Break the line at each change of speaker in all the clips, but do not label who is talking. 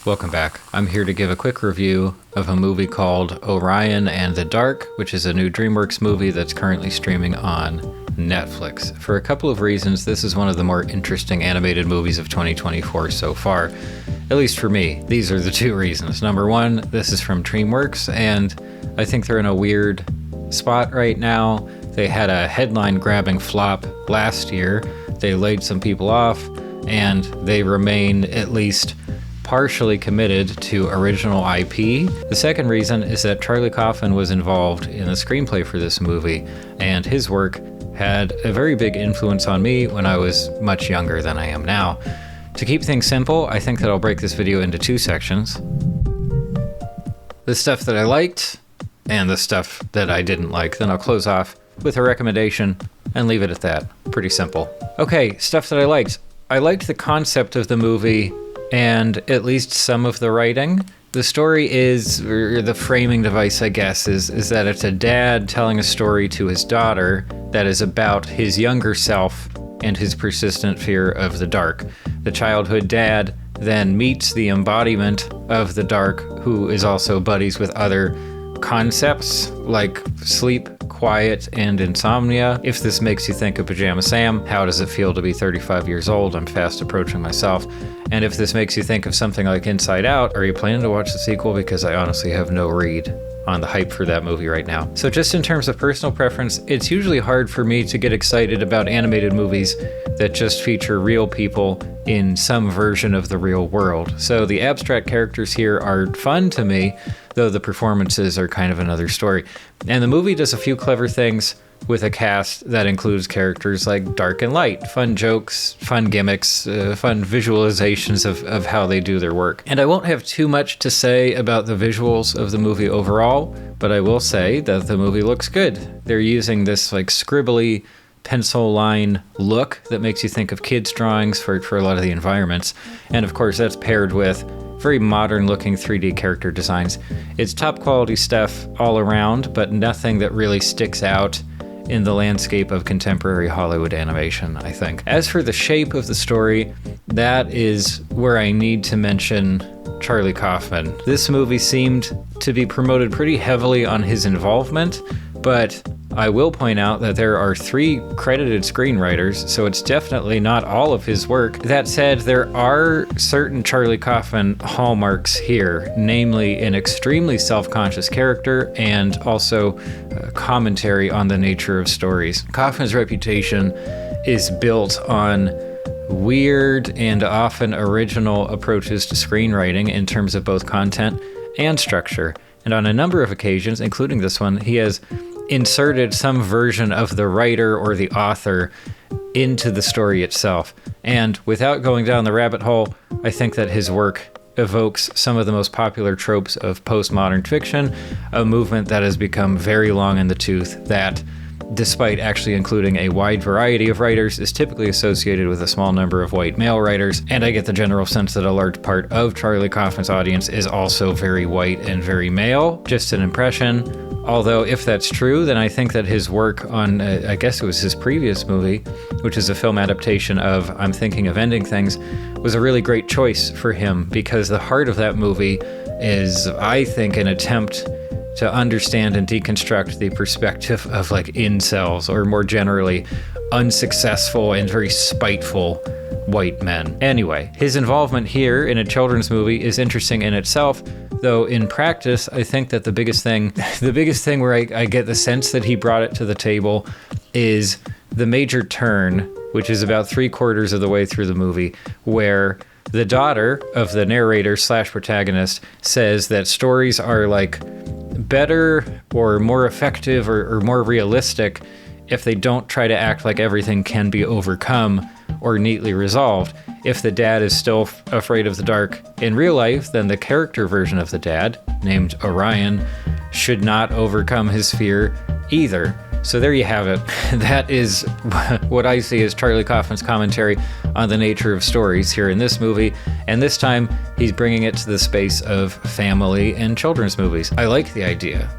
Welcome back. I'm here to give a quick review of a movie called Orion and the Dark, which is a new DreamWorks movie that's currently streaming on Netflix. For a couple of reasons, this is one of the more interesting animated movies of 2024 so far, at least for me. These are the two reasons. Number one, this is from DreamWorks, and I think they're in a weird spot right now. They had a headline-grabbing flop last year. They laid some people off, and they remain at least partially committed to original IP. The second reason is that Charlie Kaufman was involved in the screenplay for this movie, and his work had a very big influence on me when I was much younger than I am now. To keep things simple, I think that I'll break this video into two sections. The stuff that I liked, and the stuff that I didn't like. Then I'll close off with a recommendation and leave it at that. Pretty simple. Okay, stuff that I liked. I liked the concept of the movie and at least some of the writing. The story is, or the framing device, I guess, is that it's a dad telling a story to his daughter that is about his younger self and his persistent fear of the dark. The childhood dad then meets the embodiment of the dark, who is also buddies with other concepts like sleep, quiet, and insomnia. If this makes you think of Pajama Sam, how does it feel to be 35 years old? I'm fast approaching myself. And if this makes you think of something like Inside Out, are you planning to watch the sequel? Because I honestly have no read on the hype for that movie right now. So just in terms of personal preference, it's usually hard for me to get excited about animated movies that just feature real people in some version of the real world. So the abstract characters here are fun to me, though the performances are kind of another story. And the movie does a few clever things with a cast that includes characters like dark and light, fun jokes, fun gimmicks, fun visualizations of how they do their work. And I won't have too much to say about the visuals of the movie overall, but I will say that the movie looks good. They're using this like scribbly pencil line look that makes you think of kids' drawings for a lot of the environments. And of course, that's paired with very modern looking 3D character designs. It's top quality stuff all around, but nothing that really sticks out in the landscape of contemporary Hollywood animation, I think. As for the shape of the story, that is where I need to mention Charlie Kaufman. This movie seemed to be promoted pretty heavily on his involvement, but I will point out that there are 3 credited screenwriters, so it's definitely not all of his work. That said, there are certain Charlie Kaufman hallmarks here, namely an extremely self-conscious character and also commentary on the nature of stories. Kaufman's reputation is built on weird and often original approaches to screenwriting in terms of both content and structure. And on a number of occasions, including this one, he has inserted some version of the writer or the author into the story itself. And without going down the rabbit hole, I think that his work evokes some of the most popular tropes of postmodern fiction, a movement that has become very long in the tooth that, despite actually including a wide variety of writers, is typically associated with a small number of white male writers. And I get the general sense that a large part of Charlie Kaufman's audience is also very white and very male. Just an impression. Although if that's true, then I think that his work on, I guess it was his previous movie, which is a film adaptation of I'm Thinking of Ending Things, was a really great choice for him, because the heart of that movie is, I think, an attempt to understand and deconstruct the perspective of like incels, or more generally, unsuccessful and very spiteful white men. Anyway, his involvement here in a children's movie is interesting in itself, though in practice, I think that the biggest thing where I get the sense that he brought it to the table is the major turn, which is about 3/4 of the way through the movie, where the daughter of the narrator / protagonist says that stories are like better or more effective or more realistic if they don't try to act like everything can be overcome or neatly resolved. If the dad is still afraid of the dark in real life, then the character version of the dad, named Orion, should not overcome his fear either. So there you have it. That is what I see as Charlie Kaufman's commentary on the nature of stories here in this movie, and this time he's bringing it to the space of family and children's movies. I like the idea,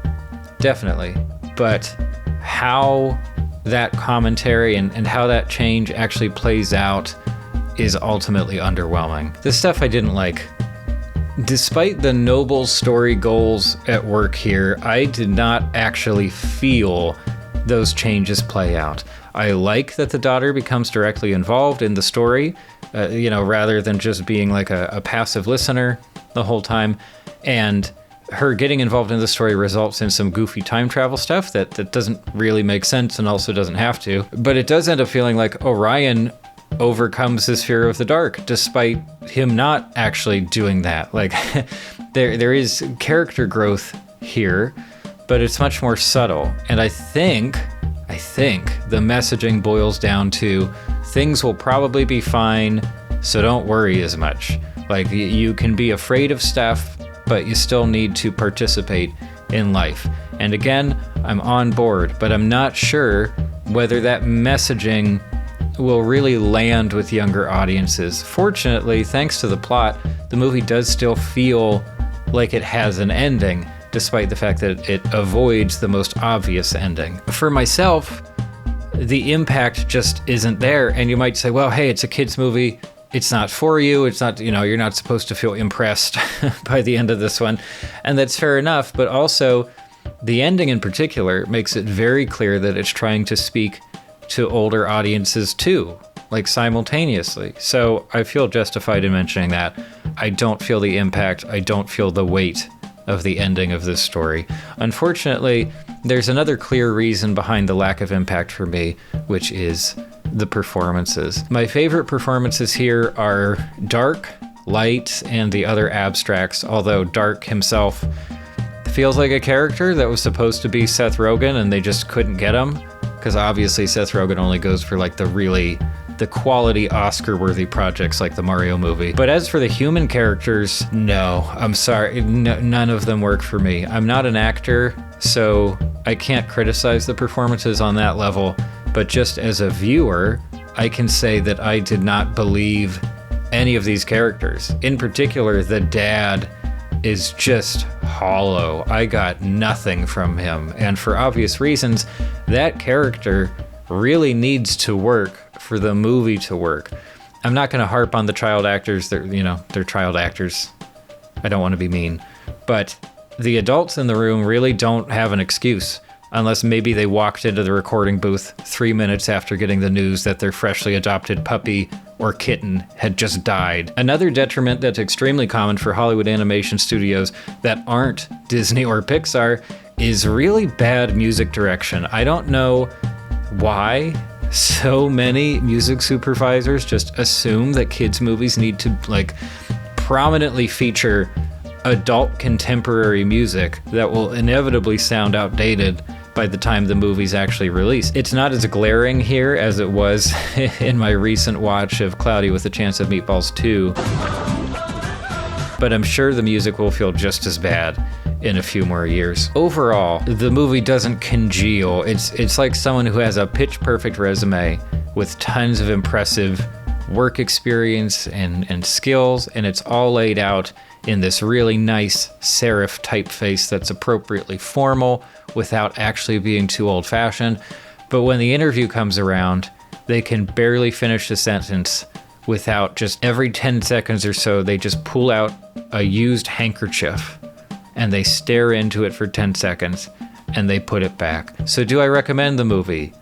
definitely, but how that commentary and how that change actually plays out is ultimately underwhelming. The stuff I didn't like. Despite the noble story goals at work here, I did not actually feel those changes play out. I like that the daughter becomes directly involved in the story, rather than just being like a passive listener the whole time. And her getting involved in the story results in some goofy time travel stuff that doesn't really make sense and also doesn't have to. But it does end up feeling like Orion overcomes his fear of the dark, despite him not actually doing that. Like, there is character growth here, but it's much more subtle. And I think the messaging boils down to things will probably be fine, so don't worry as much. Like, you can be afraid of stuff, but you still need to participate in life. And again, I'm on board, but I'm not sure whether that messaging will really land with younger audiences. Fortunately, thanks to the plot, the movie does still feel like it has an ending, despite the fact that it avoids the most obvious ending. For myself, the impact just isn't there. And you might say, well, hey, it's a kid's movie. It's not for you. It's not, you're not supposed to feel impressed by the end of this one. And that's fair enough. But also, the ending in particular makes it very clear that it's trying to speak to older audiences too, like simultaneously. So I feel justified in mentioning that. I don't feel the impact. I don't feel the weight of the ending of this story. Unfortunately, there's another clear reason behind the lack of impact for me, which is the performances. My favorite performances here are Dark, Light, and the other abstracts, although Dark himself feels like a character that was supposed to be Seth Rogen and they just couldn't get him, because obviously Seth Rogen only goes for like the quality Oscar-worthy projects like the Mario movie. But as for the human characters, no, I'm sorry, none of them work for me. I'm not an actor, so I can't criticize the performances on that level, but just as a viewer, I can say that I did not believe any of these characters. In particular, the dad is just hollow. I got nothing from him, and for obvious reasons, that character really needs to work for the movie to work. I'm not going to harp on the child actors. They're child actors. I don't want to be mean, but the adults in the room really don't have an excuse, unless maybe they walked into the recording booth 3 minutes after getting the news that their freshly adopted puppy or kitten had just died. Another detriment that's extremely common for Hollywood animation studios that aren't Disney or Pixar is really bad music direction. I don't know why so many music supervisors just assume that kids' movies need to prominently feature adult contemporary music that will inevitably sound outdated by the time the movie's actually released. It's not as glaring here as it was in my recent watch of Cloudy with a Chance of Meatballs 2, but I'm sure the music will feel just as bad in a few more years. Overall, the movie doesn't congeal. It's like someone who has a pitch-perfect resume with tons of impressive work experience and skills, and it's all laid out in this really nice serif typeface that's appropriately formal without actually being too old-fashioned. But when the interview comes around, they can barely finish a sentence without just every 10 seconds or so, they just pull out a used handkerchief and they stare into it for 10 seconds and they put it back. So do I recommend the movie?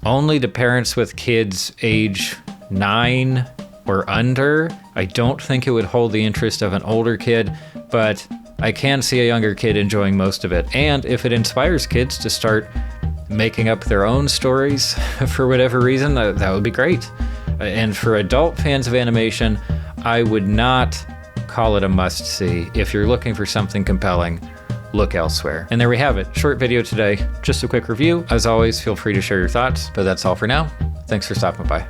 Only to parents with kids age 9 or under. I don't think it would hold the interest of an older kid, but I can see a younger kid enjoying most of it. And if it inspires kids to start making up their own stories for whatever reason, that would be great. And for adult fans of animation, I would not call it a must-see. If you're looking for something compelling, look elsewhere. And there we have it. Short video today, just a quick review. As always, feel free to share your thoughts, but that's all for now. Thanks for stopping by.